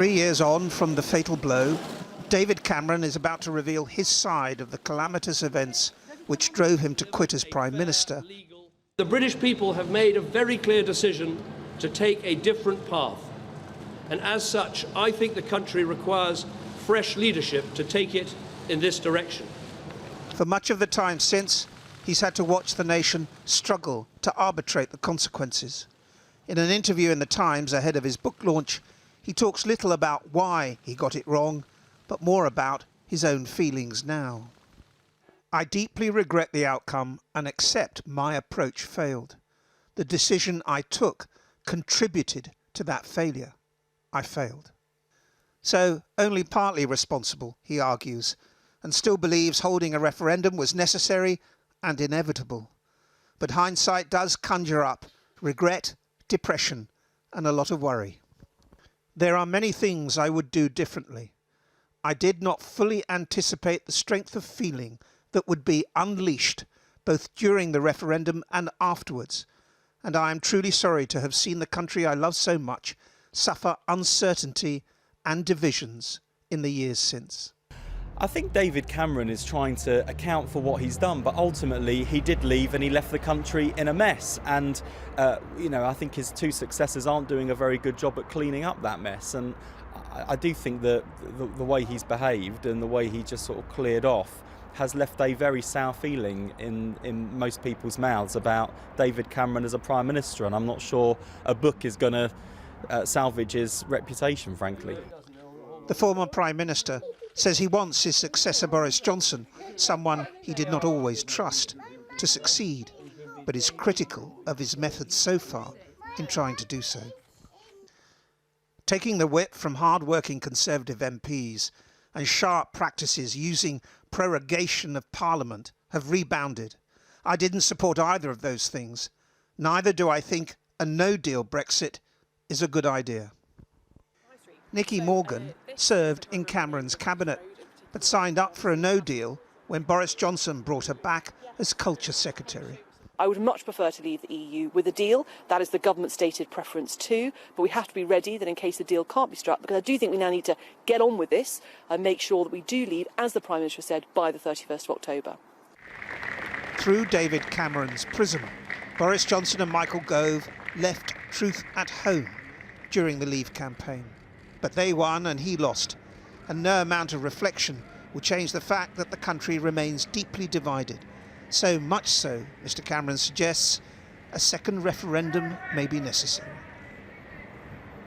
3 years on from the fatal blow, David Cameron is about to reveal his side of the calamitous events which drove him to quit as Prime Minister. The British people have made a very clear decision to take a different path. And as such, I think the country requires fresh leadership to take it in this direction. For much of the time since, he's had to watch the nation struggle to arbitrate the consequences. In an interview in The Times ahead of his book launch, he talks little about why he got it wrong, but more about his own feelings now. I deeply regret the outcome and accept my approach failed. The decision I took contributed to that failure. I failed. So only partly responsible, he argues, and still believes holding a referendum was necessary and inevitable. But hindsight does conjure up regret, depression, and a lot of worry. There are many things I would do differently. I did not fully anticipate the strength of feeling that would be unleashed both during the referendum and afterwards, and I am truly sorry to have seen the country I love so much suffer uncertainty and divisions in the years since. I think David Cameron is trying to account for what he's done, but ultimately he did leave and he left the country in a mess. And, I think his two successors aren't doing a very good job at cleaning up that mess. And I do think that the way he's behaved and the way he just sort of cleared off has left a very sour feeling in most people's mouths about David Cameron as a Prime Minister. And I'm not sure a book is going to salvage his reputation, frankly. The former Prime Minister says he wants his successor Boris Johnson, someone he did not always trust, to succeed, but is critical of his methods so far in trying to do so. Taking the whip from hard-working Conservative MPs and sharp practices using prorogation of Parliament have rebounded. I didn't support either of those things. Neither do I think a no-deal Brexit is a good idea. Nicky Morgan served in Cameron's cabinet, but signed up for a no-deal when Boris Johnson brought her back as Culture Secretary. I would much prefer to leave the EU with a deal. That is the government's stated preference too, but we have to be ready that in case the deal can't be struck, because I do think we now need to get on with this and make sure that we do leave, as the Prime Minister said, by the 31st of October. Through David Cameron's prism, Boris Johnson and Michael Gove left truth at home during the Leave campaign. But they won and he lost, and no amount of reflection will change the fact that the country remains deeply divided. So much so, Mr. Cameron suggests, a second referendum may be necessary.